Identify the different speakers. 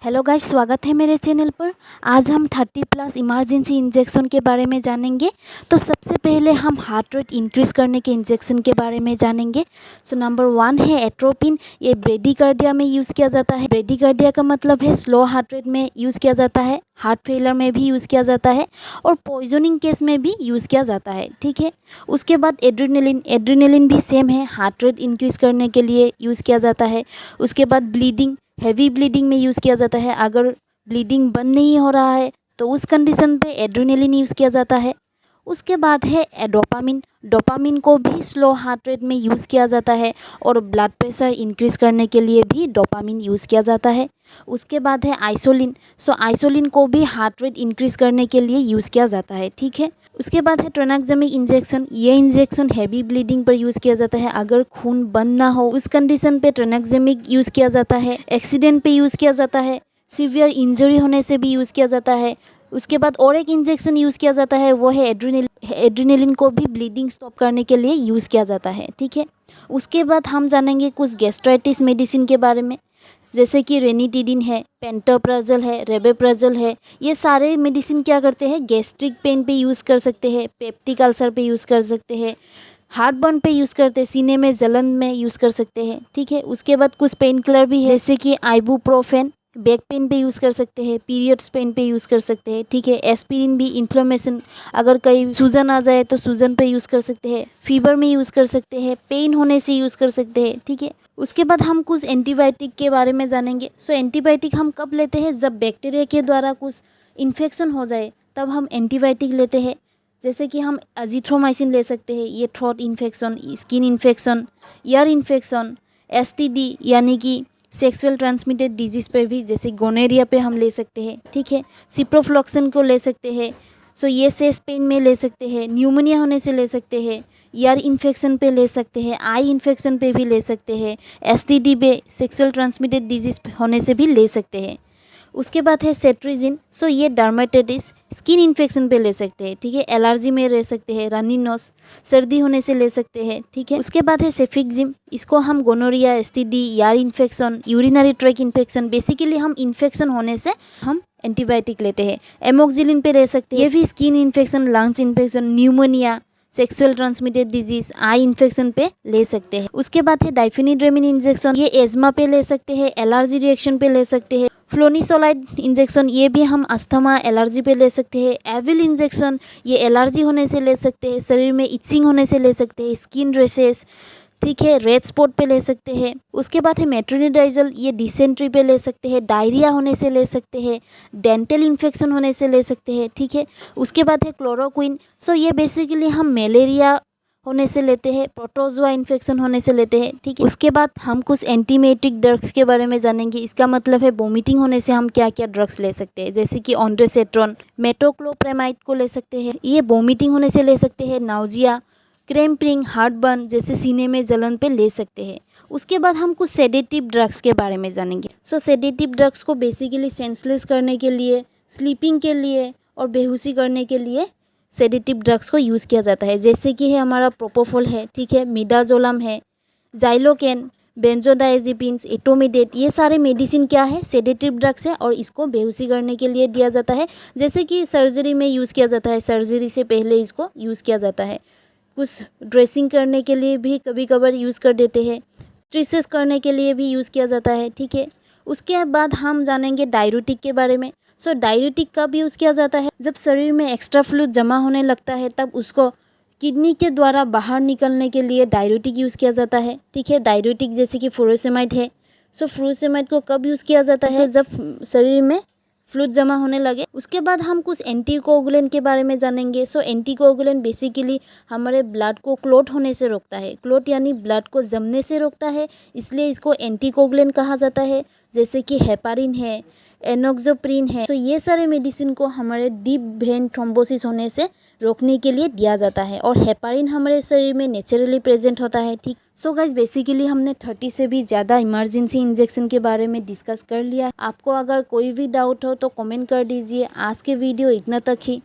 Speaker 1: Hello guys, स्वागत है मेरे चैनल पर। आज हम 30+ इमरजेंसी इंजेक्शन के बारे में जानेंगे। तो सबसे पहले हम हार्ट रेट इंक्रीज़ करने के इंजेक्शन के बारे में जानेंगे। सो नंबर 1 है एट्रोपिन। ये ब्रेडिकार्डिया में यूज़ किया जाता है। ब्रेडिकार्डिया का मतलब है स्लो हार्ट रेट में यूज़ किया जाता है, हार्ट फेलर में भी यूज़ किया जाता है और पॉइजनिंग केस में भी यूज़ किया जाता है। ठीक है। उसके बाद एड्रेनलिन। एड्रेनलिन भी सेम है, हार्ट रेट इंक्रीज़ करने के लिए यूज़ किया जाता है। उसके बाद ब्लीडिंग, हैवी ब्लीडिंग में यूज़ किया जाता है। अगर ब्लीडिंग बंद नहीं हो रहा है तो उस कंडीशन पे एड्रेनलिन यूज़ किया जाता है। उसके बाद है डोपामिन। डोपामिन को भी स्लो हार्ट रेट में यूज़ किया जाता है और ब्लड प्रेशर इंक्रीज़ करने के लिए भी डोपामिन यूज़ किया जाता है। उसके बाद है आइसोलिन। सो आइसोलिन को भी हार्ट रेट इंक्रीज़ करने के लिए यूज़ किया जाता है। ठीक है। उसके बाद है ट्रांक्सेमिक इंजेक्शन। ये इंजेक्शन हैवी ब्लीडिंग पर यूज़ किया जाता है। अगर खून बंद ना हो उस कंडीशन पे ट्रांक्सेमिक यूज़ किया जाता है। एक्सीडेंट पे यूज़ किया जाता है। सीवियर इंजरी होने से भी यूज़ किया जाता है। उसके बाद और एक इंजेक्शन यूज़ किया जाता है, वो है एड्रेनलिन। एड्रेनलिन को भी ब्लीडिंग स्टॉप करने के लिए यूज़ किया जाता है। ठीक है। उसके बाद हम जानेंगे कुछ गैस्ट्राइटिस मेडिसिन के बारे में, जैसे कि रेनिटिडिन है, पेंटोप्राजोल है, रेबेप्राजोल है। ये सारे मेडिसिन क्या करते हैं, गैस्ट्रिक पेन पे यूज़ कर सकते हैं, पेप्टिक अल्सर पे यूज़ कर सकते हैं, हार्ट बर्न पे यूज़ करते हैं, सीने में जलन में यूज़ कर सकते हैं। ठीक है। उसके बाद कुछ पेन किलर भी है, जैसे कि आइबुप्रोफेन बैक पेन पे यूज़ कर सकते हैं, पीरियड्स पेन पे यूज़ कर सकते हैं। ठीक है। एस्पिरिन भी इन्फ्लेमेशन, अगर कहीं सूजन आ जाए तो सूजन पे यूज़ कर सकते हैं, फीवर में यूज़ कर सकते हैं, पेन होने से यूज़ कर सकते हैं। ठीक है। उसके बाद हम कुछ एंटीबायोटिक के बारे में जानेंगे। सो एंटीबायोटिक हम कब लेते हैं, जब बैक्टीरिया के द्वारा कुछ इन्फेक्शन हो जाए तब हम एंटीबायोटिक लेते हैं। जैसे कि हम अजीथ्रोमाइसिन ले सकते हैं, ये throat infection, skin infection, ear infection, STD यानी कि सेक्सुअल ट्रांसमिटेड डिजीज़ पे भी, जैसे गोनेरिया पे हम ले सकते हैं। ठीक है। सिप्रोफ्लॉक्सिन को ले सकते हैं। सो ये चेस्ट पेन में ले सकते हैं, न्यूमोनिया होने से ले सकते हैं, ईयर इन्फेक्शन पे ले सकते हैं, आई इन्फेक्शन पे भी ले सकते हैं, एसटीडी पे, सेक्सुअल ट्रांसमिटेड डिजीज़ होने से भी ले सकते हैं। उसके बाद है सेट्रिजिन। सो ये डर्मेटाइटिस, स्किन इन्फेक्शन पे ले सकते हैं। ठीक है। एलर्जी में ले सकते हैं, रनी नोज, सर्दी होने से ले सकते हैं। ठीक है। उसके बाद है सेफिक्जिम। इसको हम gonorrhoea, STD, ear infection, urinary tract infection, basically हम इन्फेक्शन होने से हम एंटीबायोटिक लेते हैं। एमोक्सिलिन पे ले सकते हैं, ये भी skin infection, lungs infection, pneumonia, sexual transmitted disease, eye infection पे ले सकते हैं। उसके बाद है डाइफेनिड्रेमिन इंजेक्शन। ये एज्मा पे ले सकते हैं, एलर्जी रिएक्शन पे ले सकते हैं। फ्लोनिसोलाइड इंजेक्शन, ये भी हम अस्थमा, एलर्जी पे ले सकते हैं। एविल इंजेक्शन, ये एलर्जी होने से ले सकते हैं, शरीर में इचिंग होने से ले सकते हैं, स्किन रेशेस, ठीक है, रेड स्पॉट पे ले सकते हैं। उसके बाद है मेट्रोनिडाइजल, ये डिसेंट्री पे ले सकते हैं, डायरिया होने से ले सकते हैं, डेंटल इन्फेक्शन होने से ले सकते हैं। ठीक है। उसके बाद है क्लोरोक्विन। सो ये बेसिकली हम मलेरिया होने से लेते हैं, प्रोटोजोआ इन्फेक्शन होने से लेते हैं। ठीक है। उसके बाद हम कुछ एंटीमेटिक ड्रग्स के बारे में जानेंगे। इसका मतलब है वोमिटिंग होने से हम क्या क्या ड्रग्स ले सकते हैं, जैसे कि ऑन्ड्रोसेट्रॉन, मेटोक्लोप्रेमाइड को ले सकते हैं, ये वोमिटिंग होने से ले सकते हैं। नाउजिया, क्रैम्पिंग, हार्ट बर्न जैसे सीने में जलन पे ले सकते हैं। उसके बाद हम कुछ सेडेटिव ड्रग्स के बारे में जानेंगे। सो सेडेटिव ड्रग्स को बेसिकली सेंसलेस करने के लिए, स्लीपिंग के लिए और बेहोशी करने के लिए सेडेटिव ड्रग्स को यूज़ किया जाता है। जैसे कि है हमारा प्रोपोफोल है, ठीक है, मिडाजोलम है, जाइलोकेन, बेंजोडाइजेपिन्स, एटोमिडेट, ये सारे मेडिसिन क्या है, सेडेटिव ड्रग्स है और इसको बेहोशी करने के लिए दिया जाता है। जैसे कि सर्जरी में यूज़ किया जाता है, सर्जरी से पहले इसको यूज़ किया जाता है। कुछ ड्रेसिंग करने के लिए भी कभी कभार यूज़ कर देते हैं, ट्रीसेस करने के लिए भी यूज़ किया जाता है। ठीक है। उसके बाद हम जानेंगे डाययूरेटिक के बारे में। सो डाययूरेटिक कब यूज़ किया जाता है, जब शरीर में एक्स्ट्रा फ्लूइड जमा होने लगता है तब उसको किडनी के द्वारा बाहर निकलने के लिए डाययूरेटिक यूज़ किया जाता है। ठीक है। डाययूरेटिक जैसे कि फुरोसेमाइड है। सो फुरोसेमाइड को कब यूज़ किया जाता है, जब शरीर में फ्लूइड जमा होने लगे। उसके बाद हम कुछ एंटीकोगुलेंट के बारे में जानेंगे। सो एंटीकोगुलेंट बेसिकली हमारे ब्लड को क्लॉट होने से रोकता है। क्लॉट यानी ब्लड को जमने से रोकता है, इसलिए इसको एंटीकोगुलेंट कहा जाता है। जैसे कि हेपारिन है, एनोक्सोप्रिन है। सो ये सारे मेडिसिन को हमारे डीप वेन थ्रोम्बोसिस होने से रोकने के लिए दिया जाता है और हेपारिन हमारे शरीर में नेचुरली प्रेजेंट होता है। ठीक। सो गाइज बेसिकली हमने 30 से भी ज़्यादा इमरजेंसी इंजेक्शन के बारे में डिस्कस कर लिया। आपको अगर कोई भी डाउट हो तो कमेंट कर दीजिए। आज के वीडियो इतना तक ही।